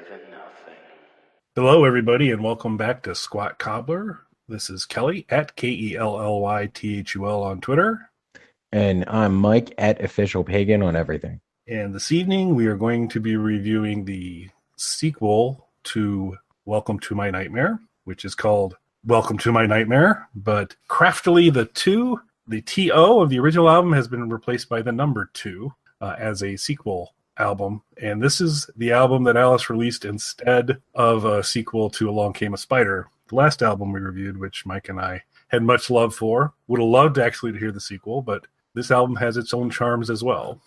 than nothing. Hello, everybody, and welcome back to Squat Cobbler. This is Kelly at KELLYTHUL on Twitter. And I'm Mike at Official Pagan on everything. And this evening, we are going to be reviewing the sequel to Welcome to My Nightmare, which is called Welcome to My Nightmare. But craftily, the TO of the original album has been replaced by the number 2 as a sequel album. And this is the album that Alice released instead of a sequel to Along Came a Spider, the last album we reviewed, which Mike and I had much love for. Would have loved actually to hear the sequel, but this album has its own charms as well.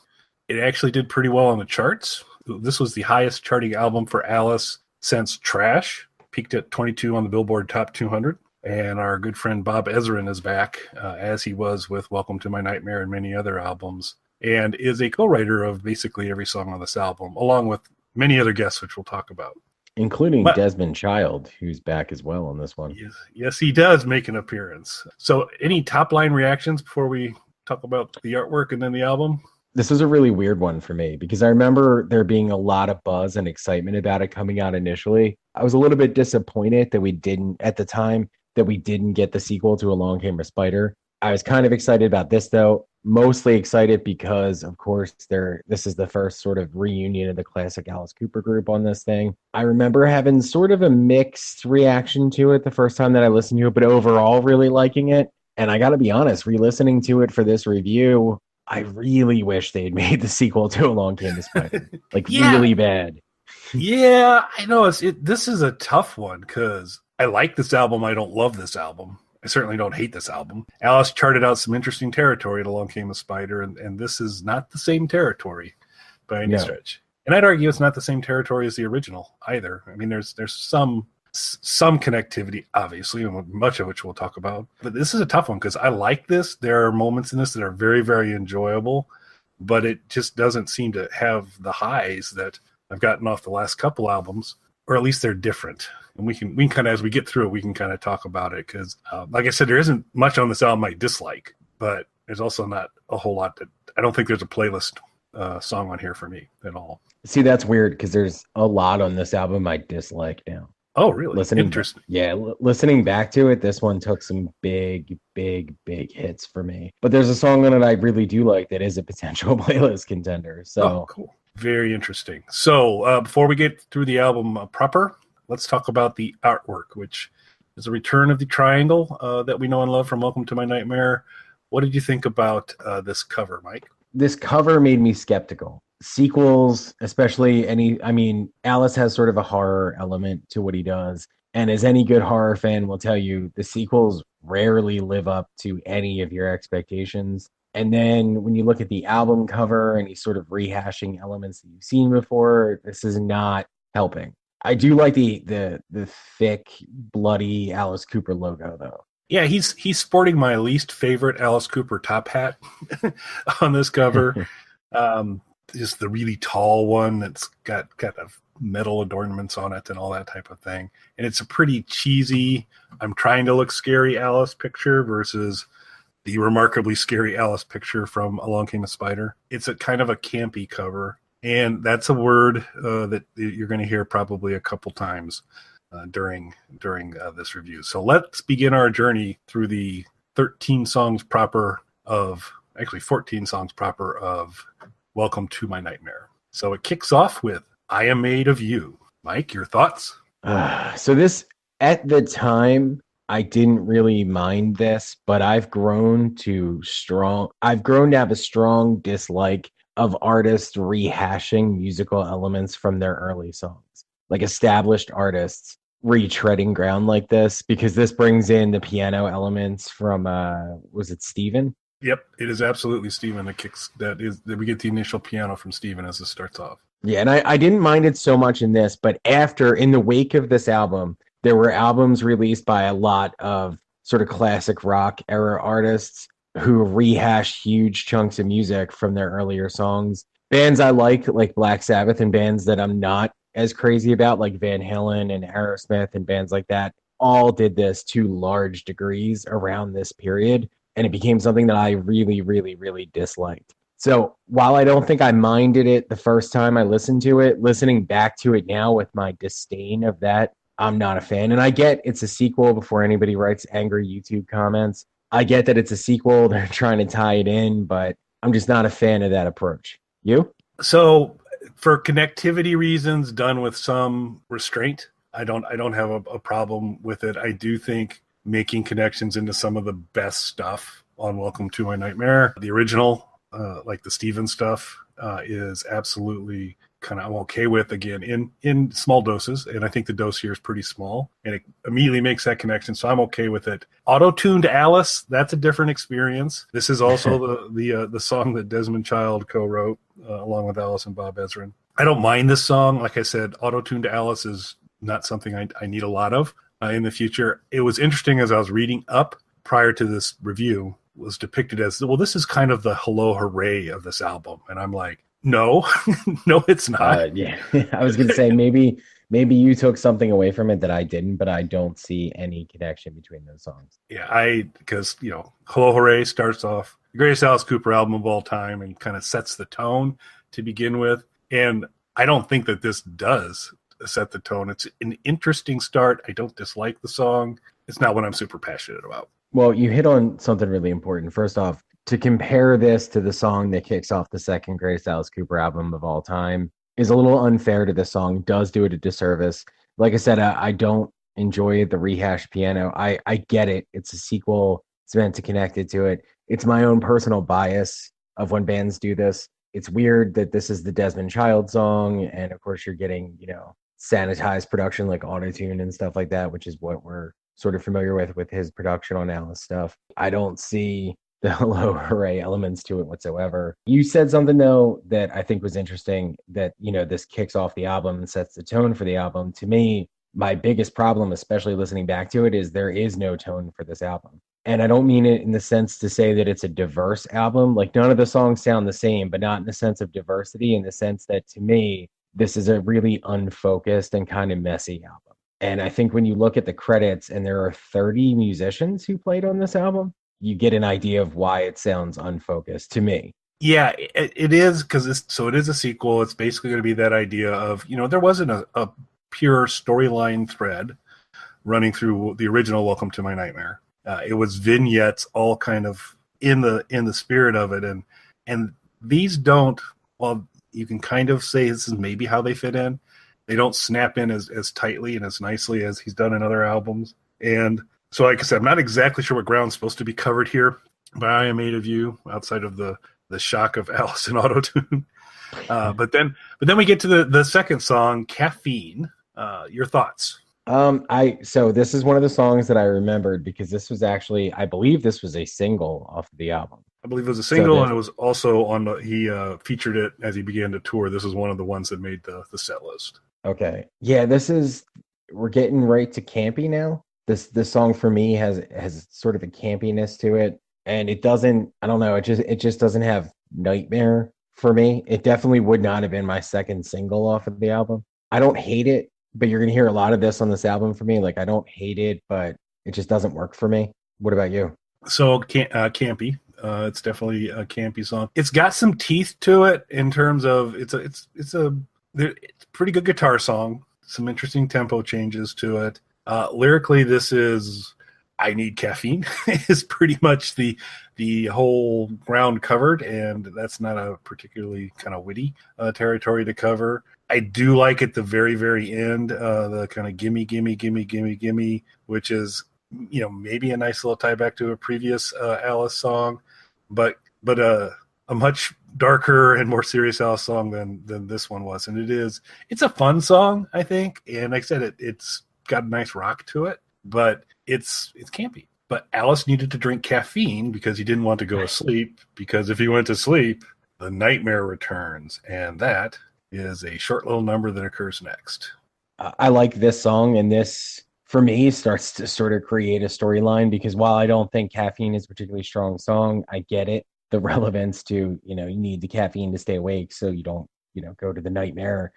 It actually did pretty well on the charts. This was the highest charting album for Alice since Trash, peaked at 22 on the Billboard Top 200. And our good friend Bob Ezrin is back, as he was with Welcome to My Nightmare and many other albums, and is a co-writer of basically every song on this album, along with many other guests, which we'll talk about. Including Desmond Child, who's back as well on this one. Yes, he does make an appearance. So any top-line reactions before we talk about the artwork and then the album? This was a really weird one for me because I remember there being a lot of buzz and excitement about it coming out initially. I was a little bit disappointed that we didn't get the sequel to Along Came a Spider. I was kind of excited about this, though. Mostly excited because, of course, this is the first sort of reunion of the classic Alice Cooper group on this thing. I remember having sort of a mixed reaction to it the first time that I listened to it, but overall really liking it. And I got to be honest, re-listening to it for this review, I really wish they had made the sequel to Along Came a Spider. Really bad. Yeah, I know. This is a tough one because I like this album. I don't love this album. I certainly don't hate this album. Alice charted out some interesting territory at Along Came a Spider, and this is not the same territory by any stretch. And I'd argue it's not the same territory as the original either. I mean, there's some connectivity, obviously, much of which we'll talk about. But this is a tough one because I like this. There are moments in this that are very, very enjoyable, but it just doesn't seem to have the highs that I've gotten off the last couple albums, or at least they're different. And we can kind of, as we get through it, we can kind of talk about it because, like I said, there isn't much on this album I dislike, but there's also not a whole lot that I don't think there's a playlist song on here for me at all. See, that's weird because there's a lot on this album I dislike now. Oh, really? Interesting. Listening back to it, this one took some big hits for me. But there's a song on it I really do like that is a potential playlist contender. So cool. Very interesting. So before we get through the album proper, let's talk about the artwork, which is a return of the triangle that we know and love from Welcome to My Nightmare. What did you think about this cover, Mike? This cover made me skeptical. Sequels, especially Alice has sort of a horror element to what he does. And as any good horror fan will tell you, the sequels rarely live up to any of your expectations. And then when you look at the album cover and he's sort of rehashing elements that you've seen before, this is not helping. I do like the thick, bloody Alice Cooper logo, though. Yeah, he's sporting my least favorite Alice Cooper top hat on this cover. Just the really tall one that's got kind of metal adornments on it and all that type of thing. And it's a pretty cheesy, I'm trying to look scary Alice picture versus the remarkably scary Alice picture from Along Came a Spider. It's a kind of a campy cover. And that's a word that you're going to hear probably a couple times during this review. So let's begin our journey through the 14 songs proper of Welcome to My Nightmare. So it kicks off with I Am Made of You. Mike, your thoughts? So this, at the time, I didn't really mind this, but I've grown to have a strong dislike of artists rehashing musical elements from their early songs, like established artists retreading ground like this, because this brings in the piano elements from was it Steven? Yep, it is absolutely Steven that we get the initial piano from Steven as it starts off. Yeah, and I didn't mind it so much in this, but in the wake of this album, there were albums released by a lot of sort of classic rock era artists who rehash huge chunks of music from their earlier songs. Bands I like Black Sabbath, and bands that I'm not as crazy about, like Van Halen and Aerosmith and bands like that, all did this to large degrees around this period. And it became something that I really, really, really disliked. So while I don't think I minded it the first time I listened to it, listening back to it now with my disdain of that, I'm not a fan. And I get it's a sequel before anybody writes angry YouTube comments. I get that it's a sequel. They're trying to tie it in, but I'm just not a fan of that approach. You? So for connectivity reasons, done with some restraint, I don't have a problem with it. I do think making connections into some of the best stuff on Welcome to My Nightmare, the original, like the Steven stuff, is absolutely kind of I'm okay with, again, in small doses, and I think the dose here is pretty small, and it immediately makes that connection, so I'm okay with it. Auto-tuned Alice, that's a different experience. This is also the song that Desmond Child co-wrote along with Alice and Bob Ezrin. I don't mind this song. Like I said, auto-tuned Alice is not something I need a lot of in the future. It was interesting as I was reading up prior to this review, was depicted as, well, this is kind of the hello hooray of this album, and I'm like, no, no, it's not. Yeah, I was gonna say maybe you took something away from it that I didn't, but I don't see any connection between those songs. Yeah, because hello hooray starts off the greatest Alice Cooper album of all time and kind of sets the tone to begin with, and I don't think that this does set the tone. It's an interesting start. I don't dislike the song. It's not what I'm super passionate about. Well, you hit on something really important. First off, to compare this to the song that kicks off the second greatest Alice Cooper album of all time is a little unfair to the song, does do it a disservice. Like I said, I don't enjoy the rehashed piano. I get it. It's a sequel. It's meant to connect it to it. It's my own personal bias of when bands do this. It's weird that this is the Desmond Child song. And of course, you're getting, sanitized production like auto-tune and stuff like that, which is what we're sort of familiar with his production on Alice stuff. I don't see the hello hooray elements to it whatsoever. You said something though that I think was interesting, that this kicks off the album and sets the tone for the album. To me, my biggest problem, especially listening back to it, is there is no tone for this album. And I don't mean it in the sense to say that it's a diverse album. Like, none of the songs sound the same, but not in the sense of diversity, in the sense that, to me, this is a really unfocused and kind of messy album. And I think when you look at the credits and there are 30 musicians who played on this album, you get an idea of why it sounds unfocused to me. Yeah, it is, because it is a sequel. It's basically going to be that idea of, there wasn't a pure storyline thread running through the original Welcome to My Nightmare. It was vignettes, all kind of in the spirit of it, and these don't. Well, you can kind of say this is maybe how they fit in. They don't snap in as tightly and as nicely as he's done in other albums. And so, like I said, I'm not exactly sure what ground's supposed to be covered here by I Am Made of You, outside of the shock of Alice and Auto-Tune. But then we get to the second song, Caffeine. Your thoughts? So this is one of the songs that I remembered because this was actually, I believe this was a single off of the album. I believe it was a single, and it was also he featured it as he began to tour. This is one of the ones that made the set list. Okay. Yeah, we're getting right to campy now. This song for me has sort of a campiness to it, and it doesn't, I don't know, it just doesn't have Nightmare for me. It definitely would not have been my second single off of the album. I don't hate it, but you're going to hear a lot of this on this album for me. Like, I don't hate it, but it just doesn't work for me. What about you? So campy. It's definitely a campy song. It's got some teeth to it in terms of it's a pretty good guitar song. Some interesting tempo changes to it. Lyrically, this is I Need Caffeine is pretty much the whole ground covered, and that's not a particularly kind of witty territory to cover. I do like at the very, very end, the kind of gimme, gimme, gimme, gimme, gimme, which is, maybe a nice little tie back to a previous Alice song, but a much darker and more serious Alice song than this one was. And it's a fun song, I think. And like I said, it's got a nice rock to it, but it's campy. But Alice needed to drink caffeine because he didn't want to go to sleep, because if he went to sleep, the nightmare returns. And that is a short little number that occurs next. I like this song, and this, for me, starts to sort of create a storyline, because while I don't think Caffeine is a particularly strong song, I get it. The relevance to, you need the caffeine to stay awake so you don't, go to the nightmare.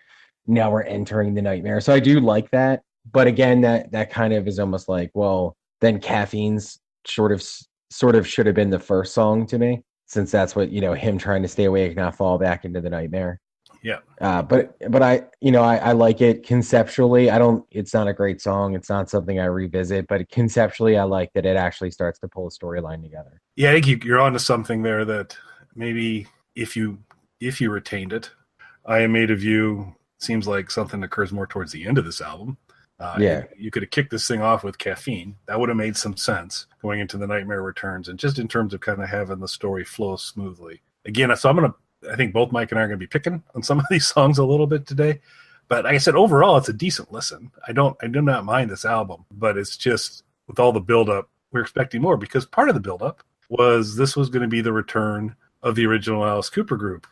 Now we're entering the nightmare. So I do like that. But again, that kind of is almost like, well, then Caffeine's sort of should have been the first song to me. since that's what, him trying to stay awake, not fall back into the nightmare. Yeah. But I like it conceptually. It's not a great song. It's not something I revisit, but conceptually I like that it actually starts to pull a storyline together. Yeah, I think you're onto something there that maybe if you retained it, I Am Made of You seems like something that occurs more towards the end of this album. Yeah. You could have kicked this thing off with Caffeine. That would have made some sense going into The Nightmare Returns, and just in terms of kind of having the story flow smoothly. Again, so I think both Mike and I are going to be picking on some of these songs a little bit today. But like I said, overall, it's a decent listen. I do not mind this album, but it's just with all the buildup, we're expecting more, because part of the buildup was this was going to be the return of the original Alice Cooper group,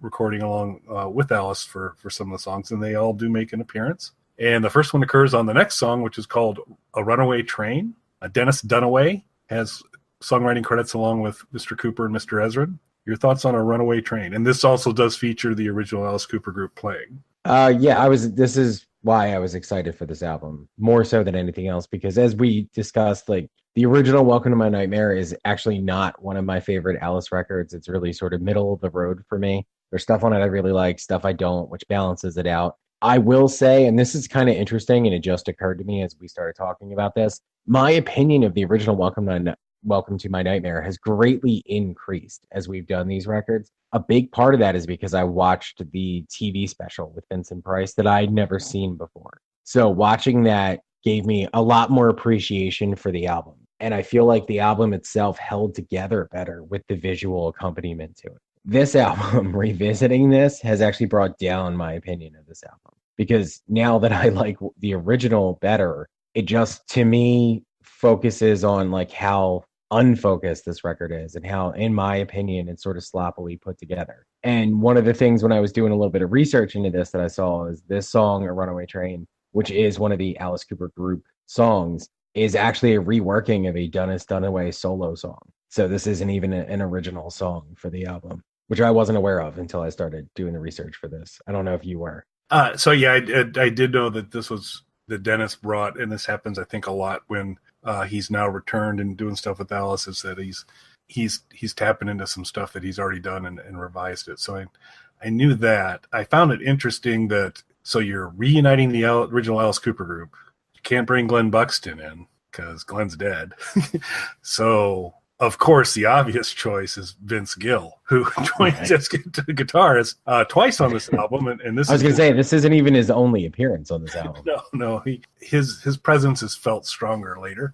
recording along with Alice for some of the songs, and they all do make an appearance. And the first one occurs on the next song, which is called A Runaway Train. Dennis Dunaway has songwriting credits along with Mr. Cooper and Mr. Ezrin. Your thoughts on A Runaway Train? And this also does feature the original Alice Cooper group playing. This is why I was excited for this album, more so than anything else, because as we discussed, like, the original Welcome to My Nightmare is actually not one of my favorite Alice records. It's really sort of middle of the road for me. There's stuff on it I really like, stuff I don't, which balances it out. I will say, and this is kind of interesting, and it just occurred to me as we started talking about this, my opinion of the original Welcome to My Nightmare has greatly increased as we've done these records. A big part of that is because I watched the TV special with Vincent Price that I'd never seen before. So watching that gave me a lot more appreciation for the album. And I feel like the album itself held together better with the visual accompaniment to it. This album, revisiting this, has actually brought down my opinion of this album, because now that I like the original better, it just, to me, focuses on like how unfocused this record is and how, in my opinion, it's sort of sloppily put together. And one of the things when I was doing a little bit of research into this that I saw is this song, A Runaway Train, which is one of the Alice Cooper group songs, is actually a reworking of a Dennis Dunaway solo song. So this isn't even an original song for the album, which I wasn't aware of until I started doing the research for this. I don't know if you were. So yeah, I did know that this was that Dennis brought, and this happens, I think, a lot when he's now returned and doing stuff with Alice, is that he's tapping into some stuff that he's already done and revised it. So I knew that. I found it interesting that, so you're reuniting the original Alice Cooper group. You can't bring Glenn Buxton in because Glenn's dead. So of course, the obvious choice is Vince Gill, who joins as guitarist twice on this album. And this, I was going to say, this isn't even his only appearance on this album. No, his presence is felt stronger later.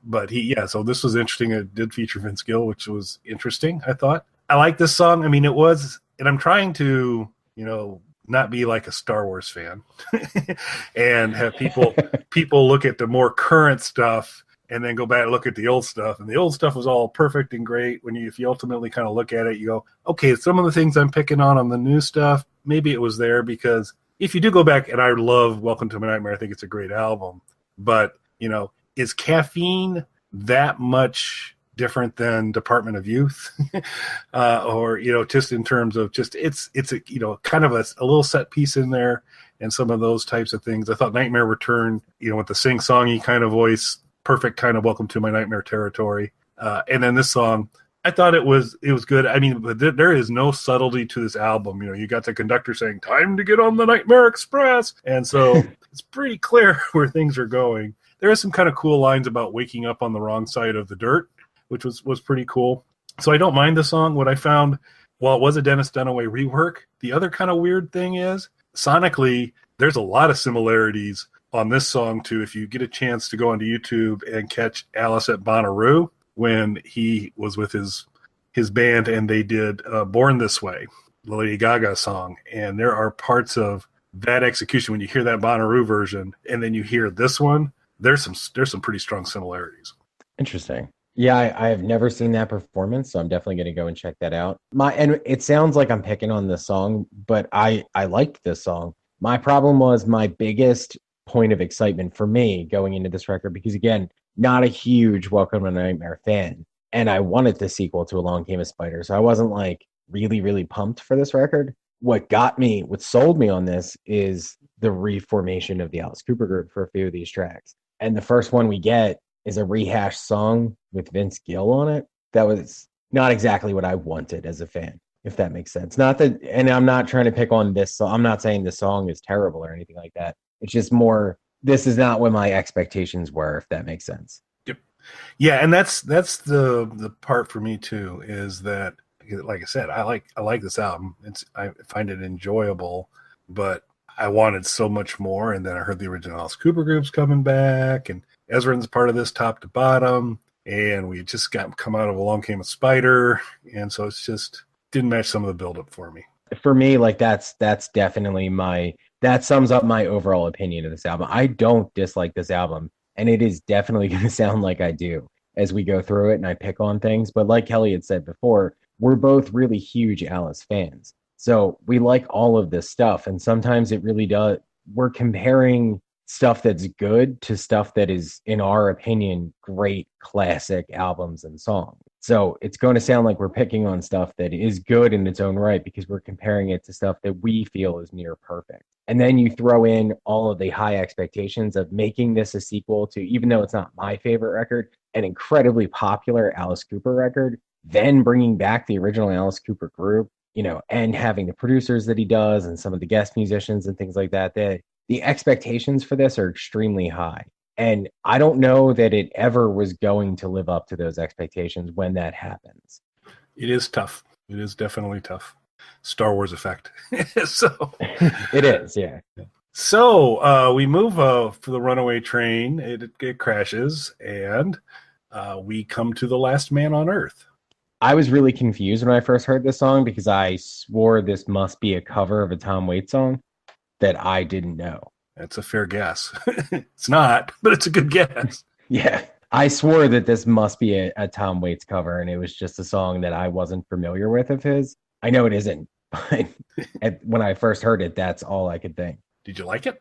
But so this was interesting. It did feature Vince Gill, which was interesting, I thought. I like this song. I mean, it was, and I'm trying to, not be like a Star Wars fan and have people look at the more current stuff and then go back and look at the old stuff. And the old stuff was all perfect and great. If you ultimately kind of look at it, you go, okay, some of the things I'm picking on the new stuff, maybe it was there, because if you do go back, and I love Welcome to My Nightmare, I think it's a great album, but, is Caffeine that much different than Department of Youth? Or, just in terms of it's a, kind of a little set piece in there and some of those types of things. I thought Nightmare Return, with the sing-songy kind of voice, perfect kind of Welcome to My Nightmare territory. And then this song, I thought it was good. I mean, but there is no subtlety to this album. You got the conductor saying, "Time to get on the Nightmare Express." And so it's pretty clear where things are going. There are some kind of cool lines about waking up on the wrong side of the dirt, which was pretty cool. So I don't mind the song. What I found, while it was a Dennis Dunaway rework, the other kind of weird thing is, sonically, there's a lot of similarities on this song too. If you get a chance to go onto YouTube and catch Alice at Bonnaroo when he was with his band and they did Born This Way, the Lady Gaga song, and there are parts of that execution when you hear that Bonnaroo version and then you hear this one, there's some pretty strong similarities. Interesting. Yeah, I have never seen that performance, so I'm definitely going to go and check that out. And it sounds like I'm picking on this song, but I liked this song. My problem was, my biggest point of excitement for me going into this record, because again, not a huge Welcome to Nightmare fan, and I wanted the sequel to Along Came a Spider, so I wasn't like really, really pumped for this record. What sold me on this is the reformation of the Alice Cooper group for a few of these tracks. And the first one we get is a rehashed song with Vince Gill on it. That was not exactly what I wanted as a fan, if that makes sense. Not that, and I'm not trying to pick on this song. I'm not saying the song is terrible or anything like that. It's just more, this is not what my expectations were, if that makes sense. Yep. Yeah, and that's the part for me too, is that, like I said, I like this album. I find it enjoyable, but I wanted so much more. And then I heard the original Alice Cooper group's coming back, and Ezrin's part of this top to bottom, and we just come out of Along Came a Spider, and so it's just didn't match some of the buildup for me. For me, like that's definitely that sums up my overall opinion of this album. I don't dislike this album, and it is definitely going to sound like I do as we go through it and I pick on things. But like Kelly had said before, we're both really huge Alice fans. So we like all of this stuff. And sometimes it really does. We're comparing stuff that's good to stuff that is, in our opinion, great classic albums and songs. So it's going to sound like we're picking on stuff that is good in its own right because we're comparing it to stuff that we feel is near perfect. And then you throw in all of the high expectations of making this a sequel to, even though it's not my favorite record, an incredibly popular Alice Cooper record, then bringing back the original Alice Cooper group, and having the producers that he does and some of the guest musicians and things like that, the expectations for this are extremely high. And I don't know that it ever was going to live up to those expectations when that happens. It is tough. It is definitely tough. Star Wars effect. So it is, yeah. So we move for the Runaway Train. It crashes, and we come to The Last Man on Earth. I was really confused when I first heard this song because I swore this must be a cover of a Tom Waits song that I didn't know. That's a fair guess. It's not, but it's a good guess. Yeah. I swore that this must be a Tom Waits cover, and it was just a song that I wasn't familiar with of his. I know it isn't, but when I first heard it, that's all I could think. Did you like it?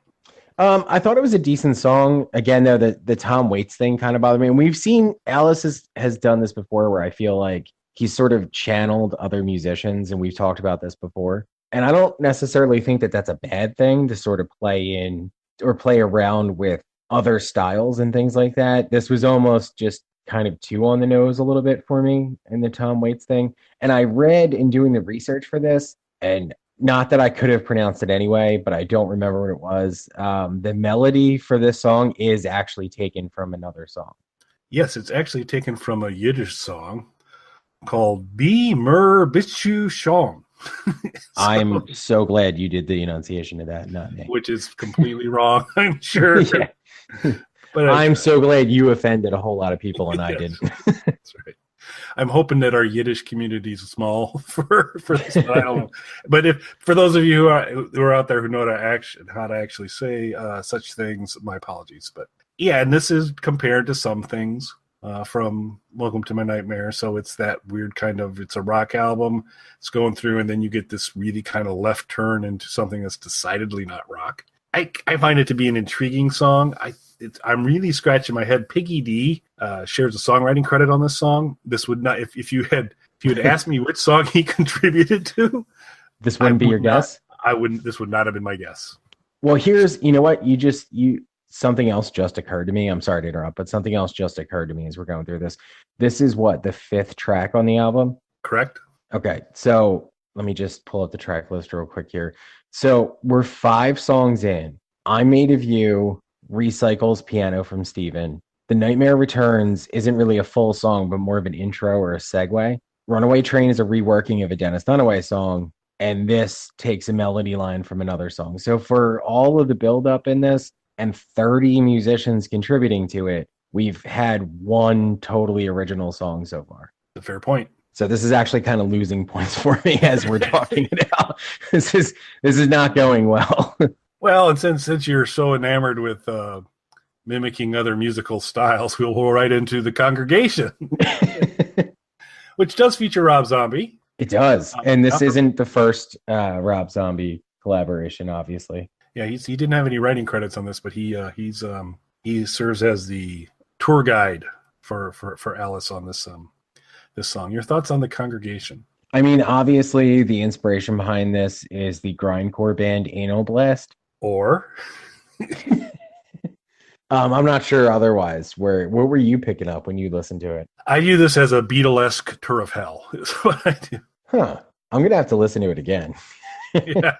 I thought it was a decent song. Again, though, the Tom Waits thing kind of bothered me. And we've seen Alice has done this before where I feel like he's sort of channeled other musicians, and we've talked about this before. And I don't necessarily think that that's a bad thing to sort of play in or play around with other styles and things like that. This was almost just kind of too on the nose a little bit for me in the Tom Waits thing. And I read in doing the research for this, and not that I could have pronounced it anyway, but I don't remember what it was. The melody for this song is actually taken from another song. Yes, it's actually taken from a Yiddish song called Be Mer Bichu Shong. I'm so glad you did the enunciation of that, not me. Which is completely wrong, I'm sure. Yeah. But I'm so glad you offended a whole lot of people and I didn't. That's right. I'm hoping that our Yiddish community is small for this, but I don't know. But if for those of you who are out there who know how to actually say such things, my apologies. But yeah, and this is compared to some things from Welcome to My Nightmare. So it's that weird kind of, it's a rock album. It's going through, and then you get this really kind of left turn into something that's decidedly not rock. I find it to be an intriguing song. I'm really scratching my head. Piggy D shares a songwriting credit on this song. This would not, if you had asked me which song he contributed to, this wouldn't be your guess. I wouldn't. This would not have been my guess. Well, here's, you know what, something else just occurred to me. I'm sorry to interrupt, but something else just occurred to me as we're going through this. This is what, the 5th track on the album? Correct. Okay, so let me just pull up the track list real quick here. So we're 5 songs in. I'm Made of You recycles Piano from Steven. The Nightmare Returns isn't really a full song, but more of an intro or a segue. Runaway Train is a reworking of a Dennis Dunaway song, and this takes a melody line from another song. So for all of the buildup in this and 30 musicians contributing to it, we've had one totally original song so far. That's a fair point. So this is actually kind of losing points for me as we're talking it out. This is not going well. Well, and since you're so enamored with mimicking other musical styles, we'll go right into The Congregation, which does feature Rob Zombie. It does, and this isn't the first Rob Zombie collaboration, obviously. Yeah, he didn't have any writing credits on this, but he serves as the tour guide for Alice on this song. Your thoughts on The Congregation? I mean, obviously, the inspiration behind this is the grindcore band Anal Blast. Or I'm not sure otherwise. What were you picking up when you listened to it? I view this as a Beatlesque tour of hell. Is what I do. Huh. I'm gonna have to listen to it again. Yeah.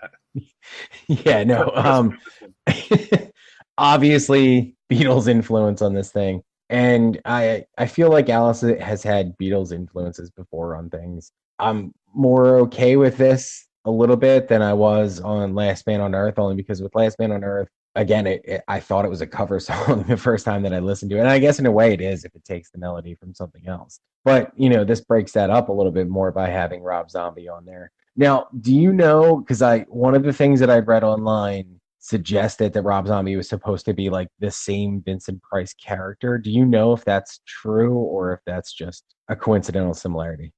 Yeah, no. Trust me. Obviously Beatles influence on this thing. And I feel like Alice has had Beatles influences before on things. I'm more okay with this a little bit than I was on Last Man on Earth, only because with Last Man on Earth, again, I thought it was a cover song the first time that I listened to it. And I guess in a way it is if it takes the melody from something else. But, this breaks that up a little bit more by having Rob Zombie on there. Now, do you know, because one of the things that I read online suggested that Rob Zombie was supposed to be like the same Vincent Price character. Do you know if that's true or if that's just a coincidental similarity?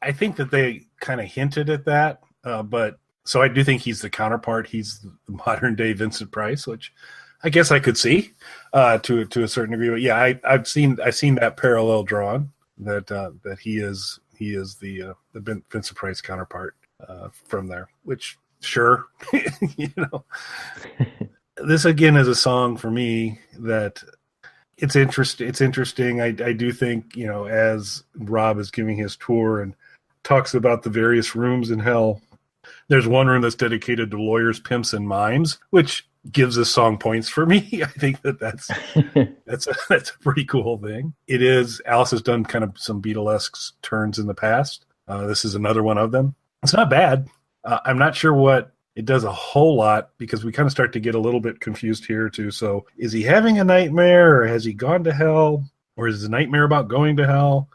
I think that they kind of hinted at that, but so I do think he's the counterpart. He's the modern day Vincent Price, which I guess I could see to a certain degree. But yeah, I've seen that parallel drawn that he is the Vincent Price counterpart from there, which sure. This again is a song for me that it's interesting. I do think, as Rob is giving his tour and talks about the various rooms in hell, there's one room that's dedicated to lawyers, pimps, and mimes, which gives this song points for me. I think that's a pretty cool thing. It is. Alice has done kind of some Beatlesque turns in the past. This is another one of them. It's not bad. I'm not sure what it does a whole lot, because we kind of start to get a little bit confused here too. So is he having a nightmare, or has he gone to hell, or is his nightmare about going to hell?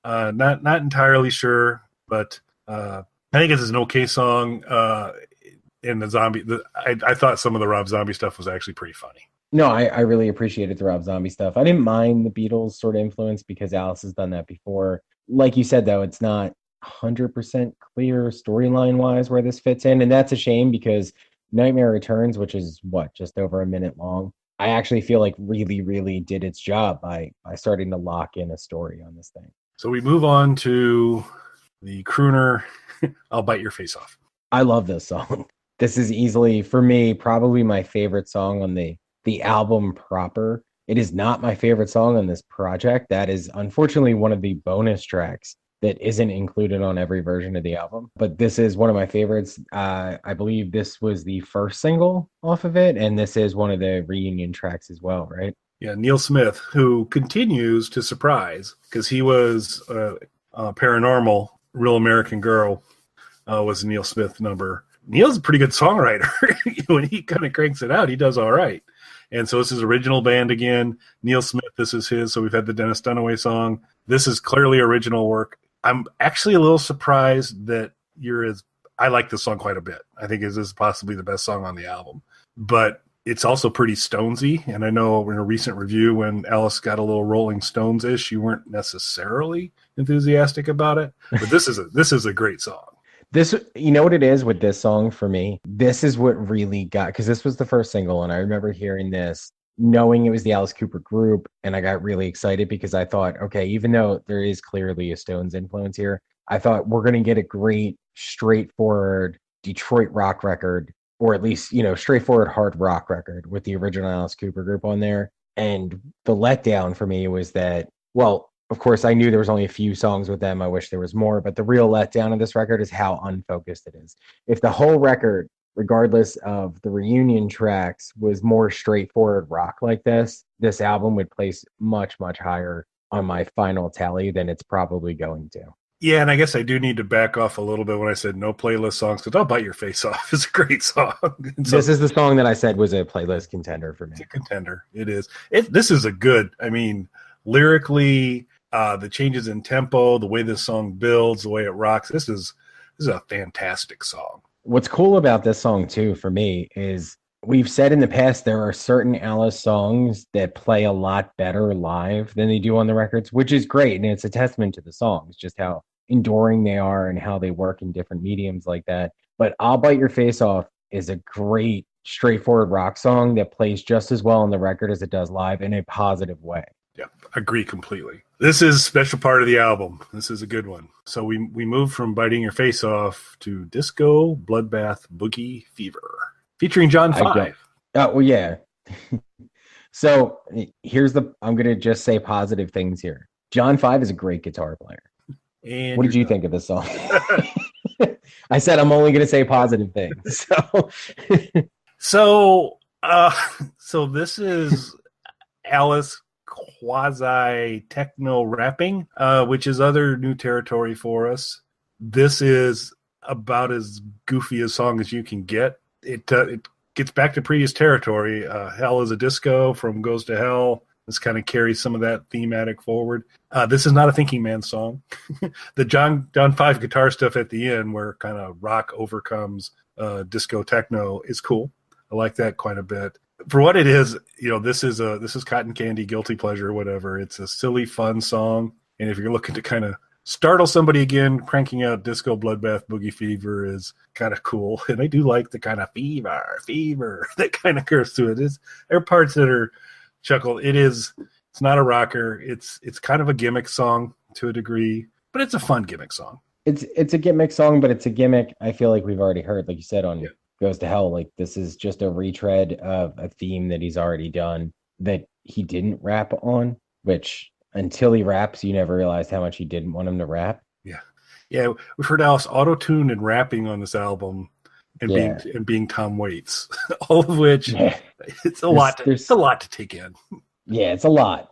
Not entirely sure, but I think it's an okay song. And the zombie, I thought some of the Rob Zombie stuff was actually pretty funny. No, I really appreciated the Rob Zombie stuff. I didn't mind the Beatles sort of influence because Alice has done that before. Like you said, though, it's not 100% clear storyline wise where this fits in, and that's a shame because Nightmare Returns, which is just over a minute long, I actually feel like really did its job by starting to lock in a story on this thing. So we move on to the crooner I'll Bite Your Face Off. I love this song. This is easily, for me, probably my favorite song on the album proper. It is not my favorite song on this project. That is unfortunately one of the bonus tracks that isn't included on every version of the album. But this is one of my favorites. I believe this was the first single off of it, and this is one of the reunion tracks as well, right? Yeah, Neil Smith, who continues to surprise, because he was Paranormal, Real American Girl was a Neil Smith number. Neil's a pretty good songwriter. When he kind of cranks it out, he does all right. And so it's his original band again. Neil Smith, this is his. So we've had the Dennis Dunaway song. This is clearly original work. I'm actually a little surprised that I like this song quite a bit. I think this is possibly the best song on the album. But it's also pretty Stonesy. And I know in a recent review when Alice got a little Rolling Stones-ish, you weren't necessarily enthusiastic about it. But this is a great song. This, you know what it is with this song for me? This is what really got, because this was the first single, and I remember hearing this, knowing it was the Alice Cooper group, and I got really excited because I thought, okay, even though there is clearly a Stones influence here, I thought we're going to get a great, straightforward Detroit rock record, or at least, straightforward hard rock record with the original Alice Cooper group on there. And the letdown for me was that, well, of course, I knew there was only a few songs with them. I wish there was more, but the real letdown of this record is how unfocused it is. If the whole record, regardless of the reunion tracks, was more straightforward rock like this album would place much higher on my final tally than it's probably going to. Yeah, and I guess I do need to back off a little bit when I said no playlist songs, because I'll Bite Your Face Off is a great song. So, this is the song that I said was a playlist contender for me. It's a contender. It is. This is a good, lyrically, the changes in tempo, the way this song builds, the way it rocks. This is a fantastic song. What's cool about this song too, for me, is we've said in the past there are certain Alice songs that play a lot better live than they do on the records, which is great, and it's a testament to the songs, just how enduring they are and how they work in different mediums like that. But I'll Bite Your Face Off is a great, straightforward rock song that plays just as well on the record as it does live in a positive way. Yeah, agree completely. This is a special part of the album. This is a good one. So we move from Biting Your Face Off to Disco Bloodbath Boogie Fever, featuring John 5. Oh, well, yeah. So I'm going to just say positive things here. John 5 is a great guitar player. And What did you think of this song? I said I'm only going to say positive things. So this is Alice quasi techno rapping, which is other new territory for us. This is about as goofy a song as you can get. It gets back to previous territory. Hell is a Disco from Goes to Hell. This kind of carries some of that thematic forward. This is not a Thinking Man song. The John 5 guitar stuff at the end, where kind of rock overcomes disco techno, is cool. I like that quite a bit. For what it is, this is cotton candy, guilty pleasure, whatever. It's a silly, fun song, and if you're looking to kind of startle somebody again, cranking out Disco Bloodbath Boogie Fever is kind of cool. And I do like the kind of fever that kind of goes to it. There are parts that are chuckle. It's not a rocker. It's kind of a gimmick song to a degree, but it's a fun gimmick song. It's a gimmick song, but it's a gimmick I feel like we've already heard, like you said, on Goes to Hell. Like, this is just a retread of a theme that he's already done that he didn't rap on, which until he raps, you never realized how much he didn't want him to rap. Yeah. We've heard Alice auto-tune and rapping on this album, and being Tom Waits, all of which it's a lot to take in. Yeah, it's a lot.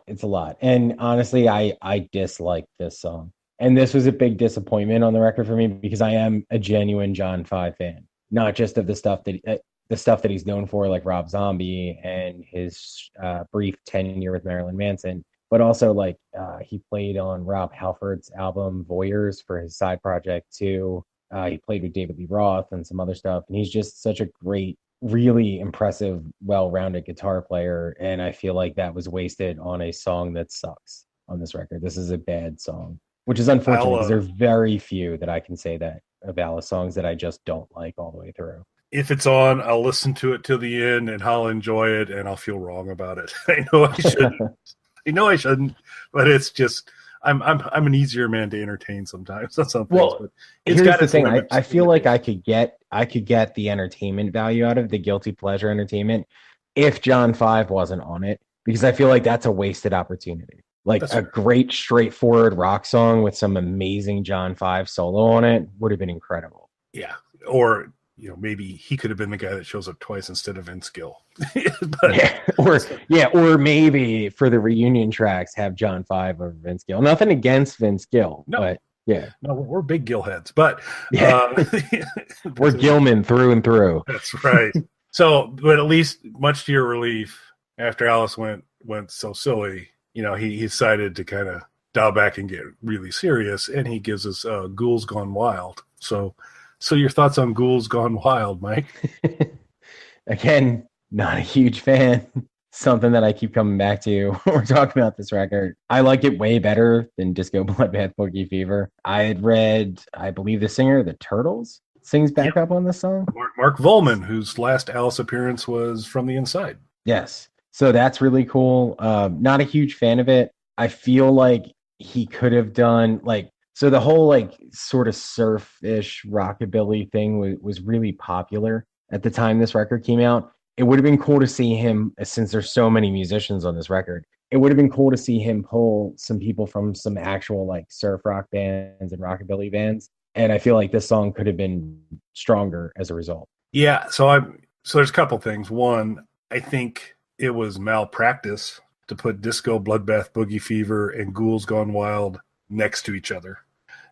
And honestly, I dislike this song. And this was a big disappointment on the record for me, because I am a genuine John 5 fan, not just of the stuff that he's known for, like Rob Zombie and his brief tenure with Marilyn Manson, but also like he played on Rob Halford's album Voyeurs for his side project too. He played with David Lee Roth and some other stuff, and he's just such a great, really impressive, well-rounded guitar player, and I feel like that was wasted on a song that sucks on this record. This is a bad song, which is unfortunate, because there are very few that I can say that of Alice songs that I just don't like all the way through. If it's on, I'll listen to it till the end, and I'll enjoy it, and I'll feel wrong about it. I know I shouldn't. But it's just I'm an easier man to entertain sometimes on some things. Well, but here's the thing. I feel like I could get the entertainment value out of the guilty pleasure entertainment if John 5 wasn't on it, because I feel like that's a wasted opportunity. Like, that's a great straightforward rock song with some amazing John 5 solo on it would have been incredible. Yeah. Or maybe he could have been the guy that shows up twice instead of Vince Gill. Or maybe for the reunion tracks have John 5 or Vince Gill. Nothing against Vince Gill, but yeah. No, we're big Gill heads, but we're Gillman through and through. That's right. So, but at least, much to your relief, after Alice went so silly, he decided to kind of dial back and get really serious, and he gives us Ghouls Gone Wild. So your thoughts on Ghouls Gone Wild, Mike? Again, not a huge fan. Something that I keep coming back to when we're talking about this record. I like it way better than Disco Bloodbath Boogie Fever. I had read, I believe the singer, the Turtles, sings back up on this song. Mark Volman, whose last Alice appearance was From the Inside. Yes. So that's really cool. Not a huge fan of it. I feel like he could have done so the whole sort of surf-ish rockabilly thing was really popular at the time this record came out. It would have been cool to see him, since there's so many musicians on this record, it would have been cool to see him pull some people from some actual surf rock bands and rockabilly bands. And I feel like this song could have been stronger as a result. Yeah. So there's a couple things. One, I think it was malpractice to put Disco Bloodbath Boogie Fever and Ghouls Gone Wild next to each other,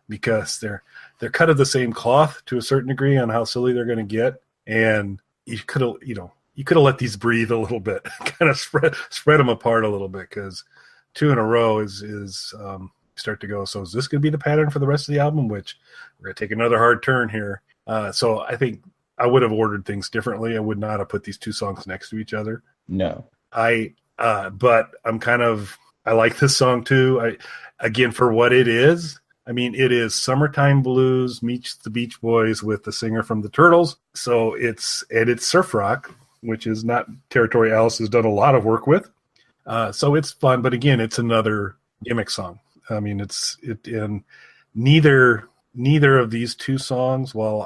because they're cut of the same cloth to a certain degree on how silly they're going to get, and you could have let these breathe a little bit, kind of spread them apart a little bit, because two in a row is start to go, so is this going to be the pattern for the rest of the album, which we're going to take another hard turn here. So I think I would have ordered things differently. I would not have put these two songs next to each other. No. But I like this song too. Again, for what it is, it is summertime blues meets the Beach Boys with the singer from the Turtles. So it's surf rock, which is not territory Alice has done a lot of work with. So it's fun, but again, it's another gimmick song. And neither of these two songs, while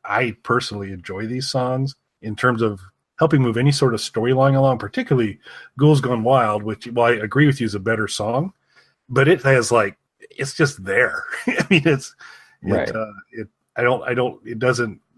I personally enjoy these songs in terms of helping move any sort of storyline along, particularly Ghouls Gone Wild, which, well, I agree with you, is a better song, but it has like, it's just there. I mean, Right.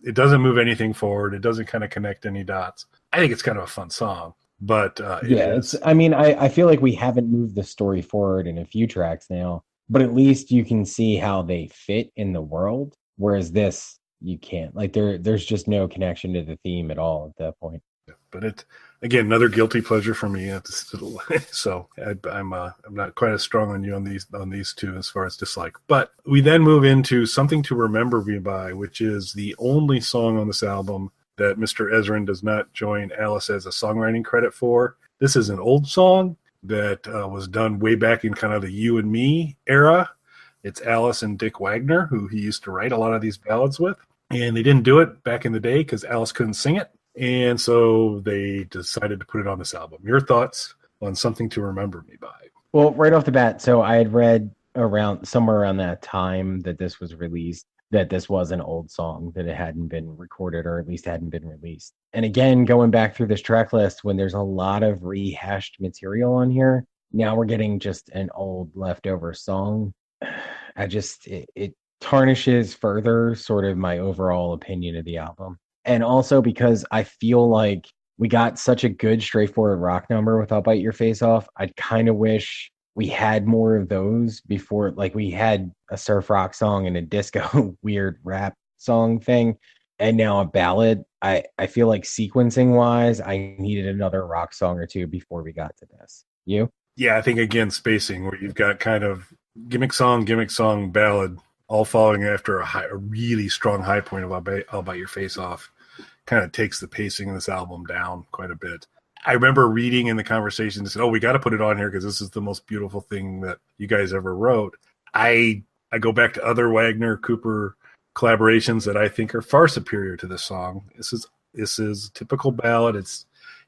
It doesn't move anything forward. It doesn't kind of connect any dots. I think it's kind of a fun song, but it Yeah, is. I mean, I feel like we haven't moved the story forward in a few tracks now, but at least you can see how they fit in the world. Whereas this, you can't. Like there's just no connection to the theme at all at that point. But it, again, another guilty pleasure for me. So I'm not quite as strong on you on these two as far as dislike. But we then move into Something to Remember Me By, which is the only song on this album that Mr. Ezrin does not join Alice as a songwriting credit for. This is an old song that was done way back in kind of the You and Me era. It's Alice and Dick Wagner, who he used to write a lot of these ballads with. And they didn't do it back in the day because Alice couldn't sing it. And so they decided to put it on this album. Your thoughts on Something to Remember Me By? Well, right off the bat, so I had read somewhere around that time that this was released, that this was an old song, that it hadn't been recorded or at least hadn't been released. And again, going back through this track list, when there's a lot of rehashed material on here, now we're getting just an old leftover song. It tarnishes further sort of my overall opinion of the album. And also because I feel like we got such a good straightforward rock number with I'll Bite Your Face Off. I'd kind of wish we had more of those before, like we had a surf rock song and a disco weird rap song thing, and now a ballad. I feel like sequencing wise, I needed another rock song or two before we got to this. You? Yeah, I think, again, spacing, where you've got kind of gimmick song, ballad, all following after a really strong high point of I'll Bite Your Face Off, kind of takes the pacing of this album down quite a bit. I remember reading in the conversation, they said, "Oh, we got to put it on here because this is the most beautiful thing that you guys ever wrote." I go back to other Wagner Cooper collaborations that I think are far superior to this song. This is a typical ballad.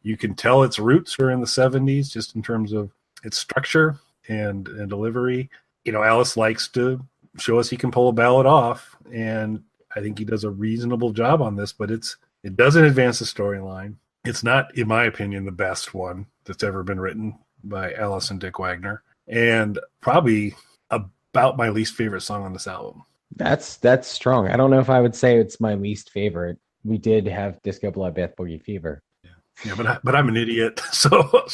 You can tell its roots are in the 70s, just in terms of its structure and delivery. Alice likes to show us he can pull a ballad off, and I think he does a reasonable job on this, but it doesn't advance the storyline. It's not, in my opinion, the best one that's ever been written by Alice and Dick Wagner, and probably about my least favorite song on this album. That's strong. I don't know if I would say it's my least favorite. We did have Disco Bloodbath Boogie Fever. Yeah, but I'm an idiot, so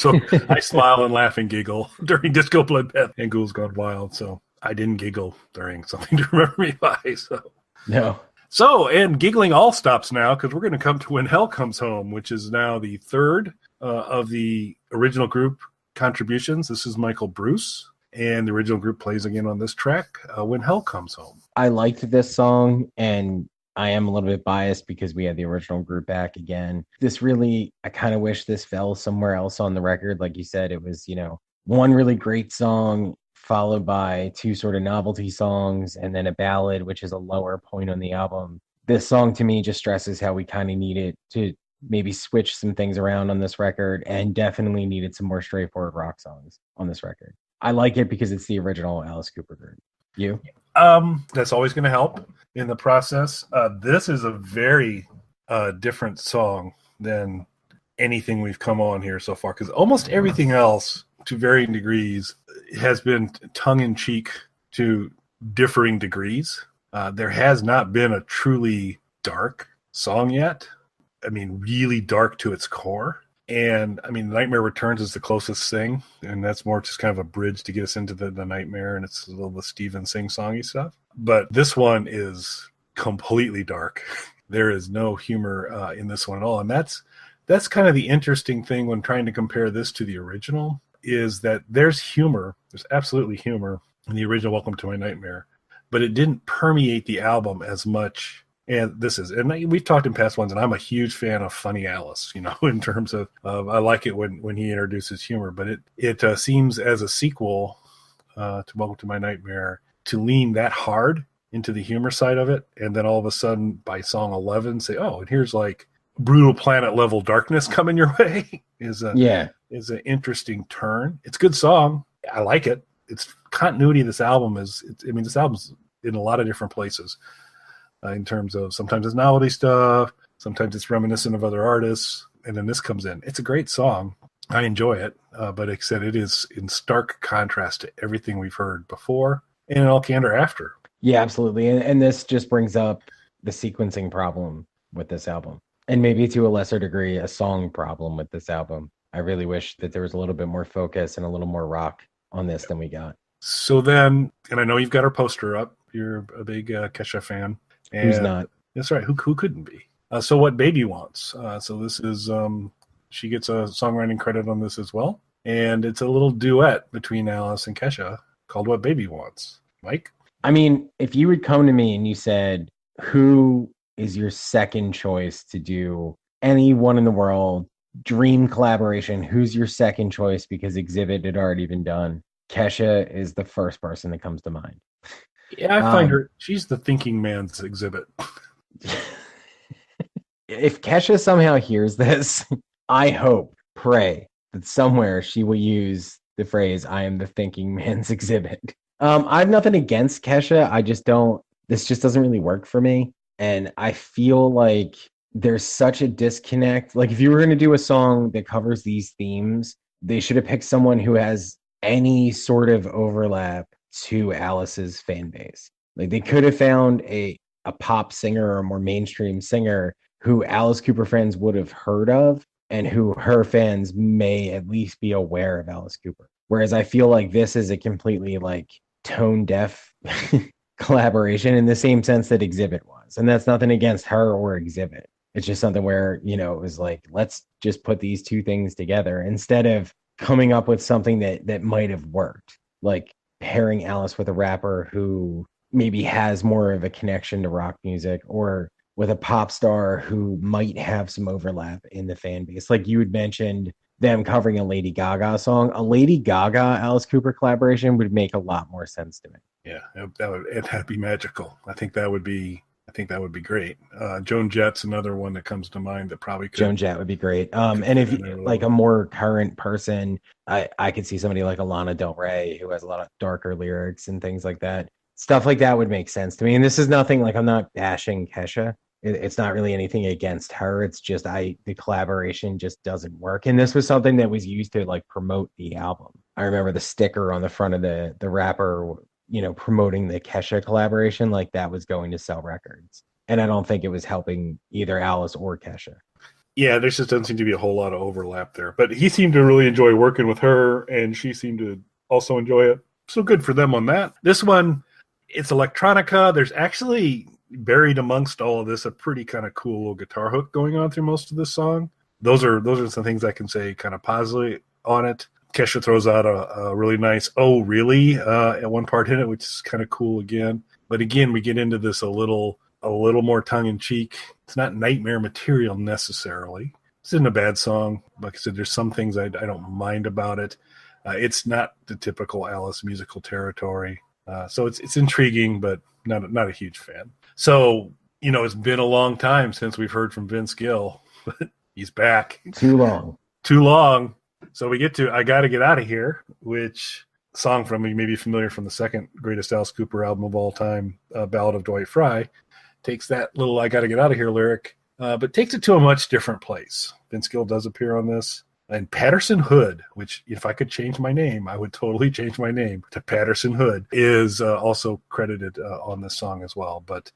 I smile and laugh and giggle during Disco Bloodbath and Ghouls Gone Wild. So I didn't giggle during Something to Remember Me By. So no. So, and giggling all stops now, because we're going to come to When Hell Comes Home, which is now the third of the original group contributions. This is Michael Bruce, and the original group plays again on this track, When Hell Comes Home. I liked this song, and I am a little bit biased because we had the original group back again. I kind of wish this fell somewhere else on the record. Like you said, it was, one really great song followed by two sort of novelty songs and then a ballad, which is a lower point on the album. This song to me just stresses how we kind of needed to maybe switch some things around on this record, and definitely needed some more straightforward rock songs on this record. I like it because it's the original Alice Cooper group. You? That's always going to help in the process. This is a very different song than anything we've come on here so far, because almost everything else, to varying degrees, has been tongue-in-cheek to differing degrees. There has not been a truly dark song yet. I mean, really dark to its core. And, I mean, Nightmare Returns is the closest thing, and that's more just kind of a bridge to get us into the nightmare, and it's a little the Steven sing-songy stuff. But this one is completely dark. There is no humor in this one at all, and that's kind of the interesting thing when trying to compare this to the original, is that there's humor. There's absolutely humor in the original Welcome to My Nightmare, but it didn't permeate the album as much. And we've talked in past ones, and I'm a huge fan of Funny Alice, in terms of I like it when he introduces humor, but it seems as a sequel to Welcome to My Nightmare to lean that hard into the humor side of it, and then all of a sudden by song 11 say, oh, and here's like brutal planet level darkness coming your way is an interesting turn. It's a good song. I like it. It's continuity of this album this album's in a lot of different places. In terms of sometimes it's novelty stuff, sometimes it's reminiscent of other artists, and then this comes in. It's a great song. I enjoy it, but like I said, it is in stark contrast to everything we've heard before and in all candor after. Yeah, absolutely. And this just brings up the sequencing problem with this album. And maybe to a lesser degree, a song problem with this album. I really wish that there was a little bit more focus and a little more rock on this than we got. So then, and I know you've got our poster up. You're a big Kesha fan. And who's not? That's right. Who couldn't be? So what Baby Wants. So this is, she gets a songwriting credit on this as well. And it's a little duet between Alice and Kesha called What Baby Wants. Mike? I mean, if you would come to me and you said, who is your second choice to do anyone in the world, dream collaboration, who's your second choice because Exhibit had already been done? Kesha is the first person that comes to mind. Yeah, I find her, she's the thinking man's Exhibit. If Kesha somehow hears this, I hope, pray that somewhere she will use the phrase, I am the thinking man's Exhibit. I have nothing against Kesha. I just don't, this just doesn't really work for me. And I feel like there's such a disconnect. Like if you were going to do a song that covers these themes, they should have picked someone who has any sort of overlap to Alice's fan base. Like they could have found a pop singer or a more mainstream singer who Alice Cooper fans would have heard of and who her fans may at least be aware of Alice Cooper. Whereas I feel like this is a completely like tone deaf collaboration in the same sense that Exhibit was. And that's nothing against her or Exhibit. It's just something where, you know, it was like, let's just put these two things together instead of coming up with something that might have worked. Like pairing Alice with a rapper who maybe has more of a connection to rock music, or with a pop star who might have some overlap in the fan base. Like you had mentioned them covering a Lady Gaga song. A Lady Gaga Alice Cooper collaboration would make a lot more sense to me. Yeah, that'd be magical. I think that would be great. Joan Jett's another one that comes to mind that probably could. Joan Jett would be great. And if like a more current person, I could see somebody like Lana Del Rey who has a lot of darker lyrics and things like that. Stuff like that would make sense to me. And this is nothing like, I'm not bashing Kesha. It's not really anything against her. It's just the collaboration just doesn't work. And this was something that was used to like promote the album. I remember the sticker on the front of the rapper, you know, promoting the Kesha collaboration, like that was going to sell records. And I don't think it was helping either Alice or Kesha. Yeah, there just doesn't seem to be a whole lot of overlap there. But he seemed to really enjoy working with her, and she seemed to also enjoy it. So good for them on that. This one, it's electronica. There's actually buried amongst all of this a pretty kind of cool little guitar hook going on through most of this song. Those are some things I can say kind of positively on it. Kesha throws out a really nice "oh really" at one part in it, which is kind of cool again. But again, we get into this a little more tongue in cheek. It's not nightmare material necessarily. This isn't a bad song. Like I said, there's some things I don't mind about it. It's not the typical Alice musical territory. So it's intriguing, but not a huge fan. So, you know, it's been a long time since we've heard from Vince Gill, but he's back. Too long. So we get to I Gotta Get Out of Here, which song from you may be familiar from the second greatest Alice Cooper album of all time, Ballad of Dwight Fry, takes that little I Gotta Get Out of Here lyric, but takes it to a much different place. Vince Gill does appear on this. And Patterson Hood, which if I could change my name, I would totally change my name to Patterson Hood, is also credited on this song as well. But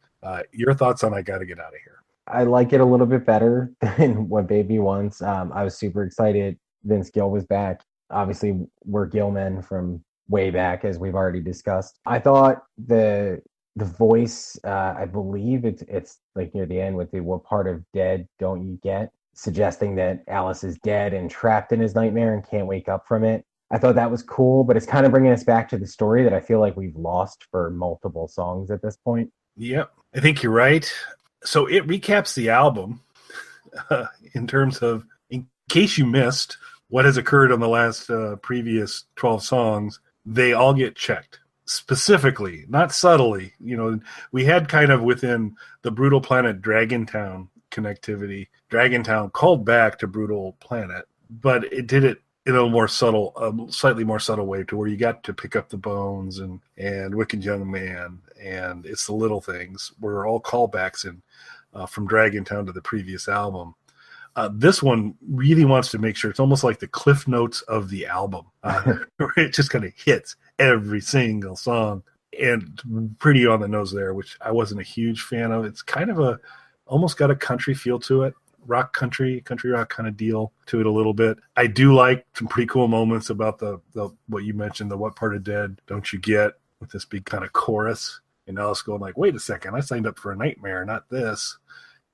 your thoughts on I Gotta Get Out of Here? I like it a little bit better than What Baby Wants. I was super excited Vince Gill was back. Obviously, we're Gill men from way back, as we've already discussed. I thought the voice, I believe it's like near the end with the "What part of dead don't you get?" suggesting that Alice is dead and trapped in his nightmare and can't wake up from it. I thought that was cool, but it's kind of bringing us back to the story that I feel like we've lost for multiple songs at this point. Yep, I think you're right. So it recaps the album in terms of, in case you missed what has occurred on the last previous 12 songs, they all get checked. Specifically, not subtly. You know, we had kind of within the Brutal Planet Dragontown connectivity. Dragontown called back to Brutal Planet, but it did it in a more subtle, slightly more subtle way, to where you got to Pick Up the Bones and Wicked Young Man and It's the Little Things were all callbacks in from Dragontown to the previous album. This one really wants to make sure it's almost like the cliff notes of the album. Where it just kind of hits every single song, and pretty on the nose there, which I wasn't a huge fan of. It's kind of almost got a country feel to it. Country rock kind of deal to it a little bit. I do like some pretty cool moments about the what you mentioned, the What Part of Dead Don't You Get, with this big kind of chorus. And Alice going like, wait a second, I signed up for a nightmare, not this.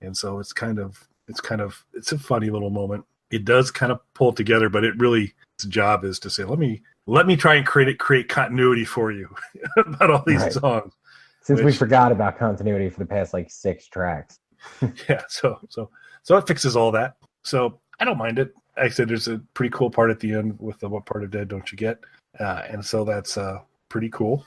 And so it's a funny little moment. It does kind of pull it together, but its job is to say, let me try and create continuity for you about all these songs. Since we forgot about continuity for the past like 6 tracks. Yeah, so it fixes all that. So I don't mind it. Like I said, there's a pretty cool part at the end with the What Part of Dead Don't You Get? And so that's pretty cool.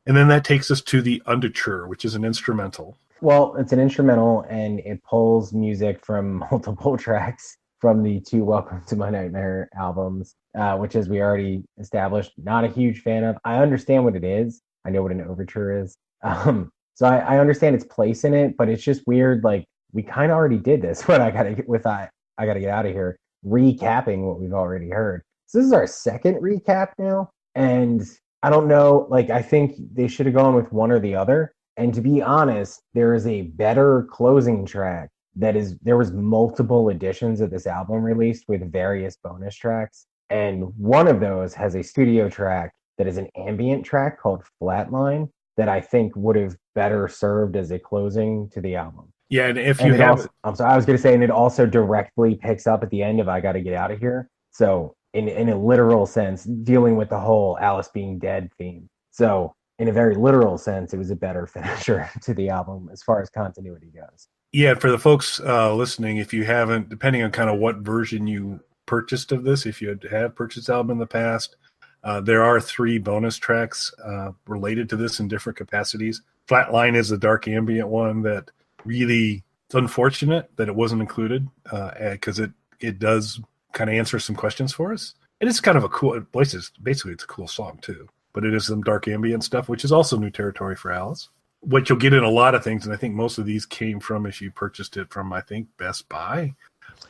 And then that takes us to the Under-ture, which is an instrumental. Well, it's an instrumental, and it pulls music from multiple tracks from the 2 Welcome to My Nightmare albums, which, as we already established, not a huge fan of. I understand what it is. I know what an overture is. So I understand its place in it, but it's just weird. Like, we kind of already did this, but I gotta get out of here, recapping what we've already heard. So this is our second recap now, and I don't know. Like, I think they should have gone with one or the other. And to be honest, there is a better closing track there was multiple editions of this album released with various bonus tracks. And one of those has a studio track that is an ambient track called Flatline that I think would have better served as a closing to the album. Yeah, and if you have... I'm sorry, I was going to say, and it also directly picks up at the end of I Gotta Get Out of Here. So in a literal sense, dealing with the whole Alice being dead theme. So in a very literal sense, it was a better finisher to the album as far as continuity goes. Yeah, for the folks listening, if you haven't, depending on kind of what version you purchased of this, if you have purchased the album in the past, there are 3 bonus tracks related to this in different capacities. Flatline is the dark ambient one that really, it's unfortunate that it wasn't included because it does kind of answer some questions for us. And it's kind of a cool, basically it's a cool song too. But it is some dark ambient stuff, which is also new territory for Alice. What you'll get in a lot of things, and I think most of these came from, if you purchased it from, I think, Best Buy.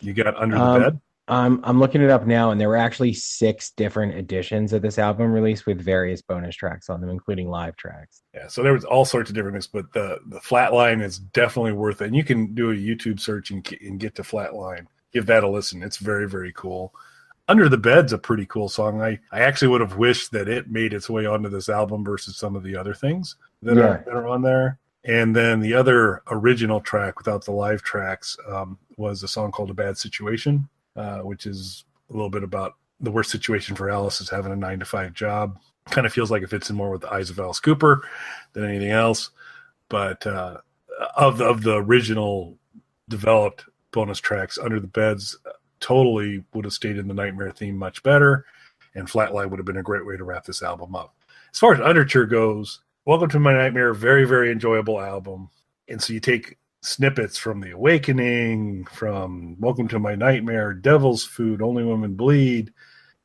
You got Under the Bed. I'm looking it up now, and there were actually 6 different editions of this album released with various bonus tracks on them, including live tracks. Yeah, so there was all sorts of different things, but the Flatline is definitely worth it. And you can do a YouTube search and get to Flatline. Give that a listen. It's very, very cool. Under the Bed's a pretty cool song. I actually would have wished that it made its way onto this album versus some of the other things that are on there. And then the other original track without the live tracks was a song called A Bad Situation, which is a little bit about the worst situation for Alice is having a 9-to-5 job. Kind of feels like it fits in more with the Eyes of Alice Cooper than anything else. But of the original developed bonus tracks, Under the Bed's totally would have stayed in the Nightmare theme much better, and Flatline would have been a great way to wrap this album up. As far as Under-ture goes, Welcome to My Nightmare, very, very enjoyable album. And so you take snippets from The Awakening, from Welcome to My Nightmare, Devil's Food, Only Women Bleed,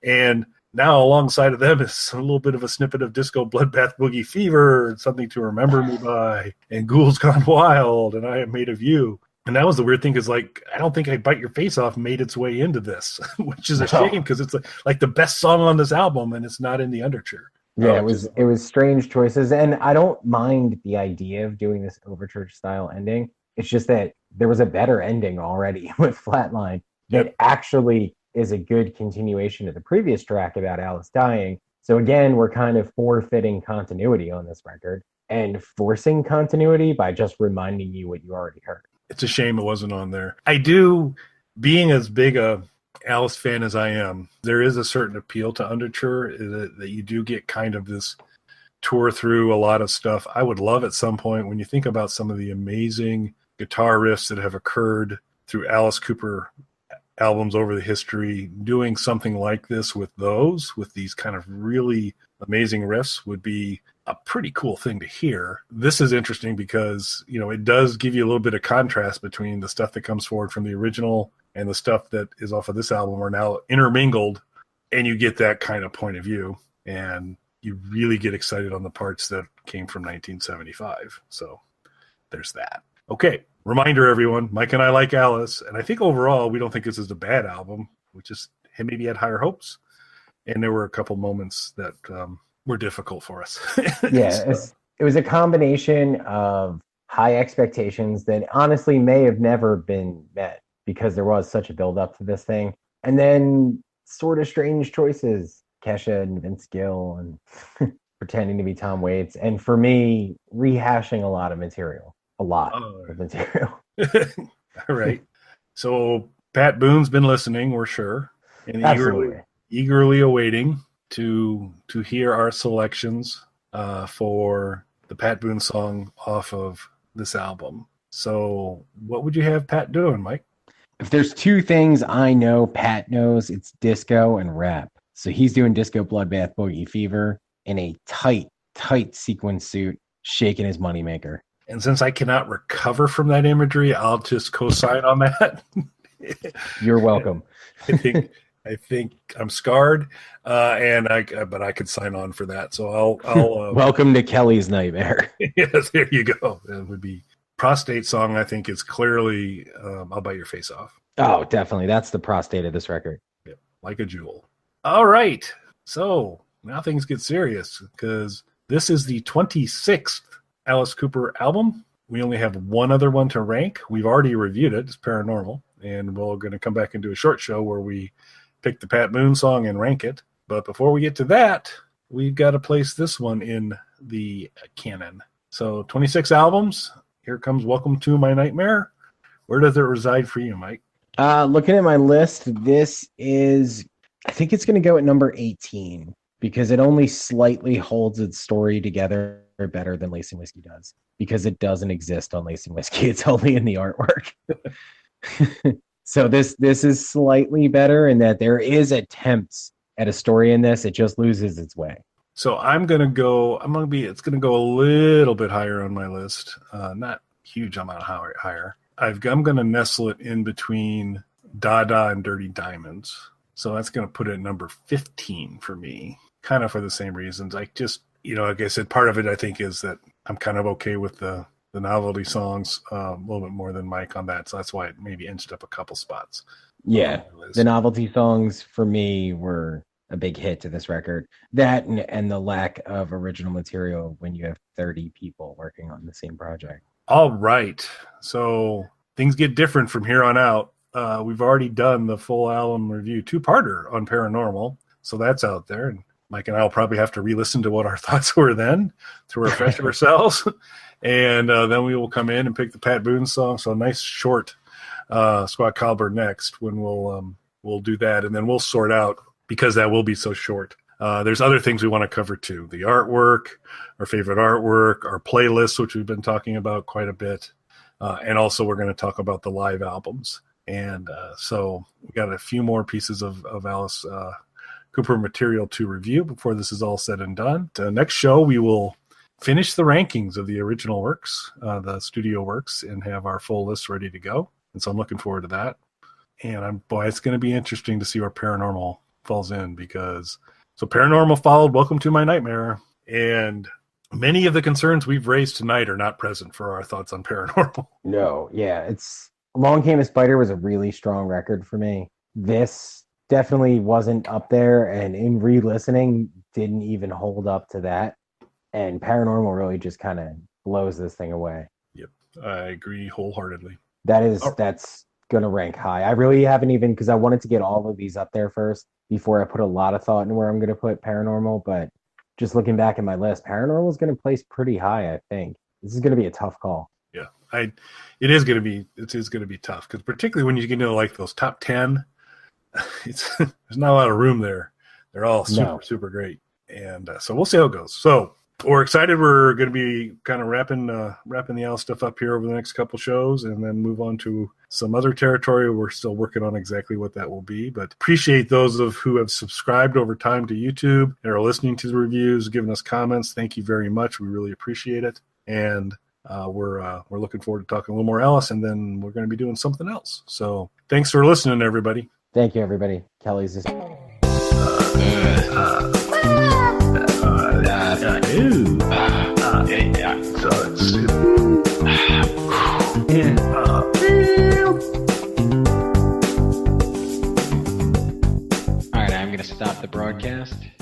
and now alongside of them is a little bit of a snippet of Disco Bloodbath Boogie Fever, Something to Remember Me By, and Ghouls Gone Wild, and I Am Made of You. And that was the weird thing, is like, I don't think I Bite Your Face Off made its way into this, which is a shame because it's like the best song on this album, and it's not in the Under-ture. Yeah, it was strange choices, and I don't mind the idea of doing this overture style ending. It's just that there was a better ending already with Flatline that actually is a good continuation of the previous track about Alice dying. So again, we're kind of forfeiting continuity on this record and forcing continuity by just reminding you what you already heard. It's a shame it wasn't on there. I do, being as big a Alice fan as I am, there is a certain appeal to Under-ture that you do get kind of this tour through a lot of stuff. I would love at some point, when you think about some of the amazing guitar riffs that have occurred through Alice Cooper albums over the history, doing something like this with these kind of really amazing riffs would be a pretty cool thing to hear. This is interesting because, it does give you a little bit of contrast between the stuff that comes forward from the original and the stuff that is off of this album are now intermingled, and you get that kind of point of view, and you really get excited on the parts that came from 1975. So there's that. Okay, reminder, everyone, Mike and I like Alice, and I think overall we don't think this is a bad album. We just maybe had higher hopes, and there were a couple moments that were difficult for us. Yeah, it was a combination of high expectations that honestly may have never been met because there was such a build up to this thing, and then sort of strange choices, Kesha and Vince Gill, and pretending to be Tom Waits, and for me, rehashing a lot of material. Of material. All right. So Pat Boone's been listening, we're sure, and eagerly awaiting to hear our selections for the Pat Boone song off of this album. So what would you have Pat doing, Mike? If there's two things I know Pat knows, it's disco and rap. So he's doing Disco Bloodbath Boogie Fever in a tight sequin suit, shaking his moneymaker. And since I cannot recover from that imagery, I'll just co-sign on that. You're welcome. I think I'm scarred, but I could sign on for that. So I'll welcome to Kelly's nightmare. Yes, there you go. That would be prostate song. I think is clearly I'll bite your face off. Oh, definitely. That's the prostate of this record. Yeah, like a jewel. All right. So now things get serious because this is the 26th Alice Cooper album. We only have one other one to rank. We've already reviewed it. It's Paranormal. And we're going to come back and do a short show where we pick the Pat Boone song and rank it. But before we get to that, we've got to place this one in the canon. So 26 albums. Here comes Welcome to My Nightmare. Where does it reside for you, Mike? Looking at my list, I think it's going to go at number 18 because it only slightly holds its story together better than Lacing Whiskey does, because it doesn't exist on Lacing Whiskey. It's only in the artwork. So this is slightly better in that there is attempts at a story in this. It just loses its way. So it's going to go a little bit higher on my list. Not huge amount higher. I'm going to nestle it in between Dada and Dirty Diamonds. So that's going to put it at number 15 for me, kind of for the same reasons. I just, like I said, part of it I think is that I'm kind of okay with the novelty songs a little bit more than Mike on that. So that's why it maybe inched up a couple spots. Yeah, the novelty songs for me were a big hit to this record. That and the lack of original material when you have 30 people working on the same project. All right. So things get different from here on out. We've already done the full album review, two-parter on Paranormal. So that's out there. And Mike and I will probably have to re-listen to what our thoughts were then to refresh ourselves. And then we will come in and pick the Pat Boone song. So a nice short Squat Cobbler next when we'll do that. And then we'll sort out, because that will be so short. There's other things we want to cover too. The artwork, our favorite artwork, our playlists, which we've been talking about quite a bit. And also we're going to talk about the live albums. And so we got a few more pieces of Alice Cooper material to review before this is all said and done. Next show, we will finish the rankings of the original works, the studio works, and have our full list ready to go. And so I'm looking forward to that. And it's going to be interesting to see where Paranormal falls in, because so Paranormal followed Welcome to My Nightmare, and many of the concerns we've raised tonight are not present for our thoughts on Paranormal. No, yeah, Along Came a Spider was a really strong record for me. This definitely wasn't up there, and in re-listening, didn't even hold up to that. And Paranormal really just kind of blows this thing away. Yep, I agree wholeheartedly. That's going to rank high. I really haven't even, because I wanted to get all of these up there first before I put a lot of thought into where I'm going to put Paranormal. But just looking back at my list, Paranormal is going to place pretty high, I think. This is going to be a tough call. Yeah, it is going to be tough, because particularly when you get into like those top 10, there's not a lot of room there. They're all super great, and so we'll see how it goes. So we're excited. We're going to be kind of wrapping the Alice stuff up here over the next couple shows, and then move on to some other territory. We're still working on exactly what that will be, but appreciate those who have subscribed over time to YouTube and are listening to the reviews, giving us comments. Thank you very much. We really appreciate it, and we're looking forward to talking a little more Alice, and then we're going to be doing something else. So thanks for listening, everybody. Thank you, everybody. Kelly's is. Yeah. to stop the broadcast.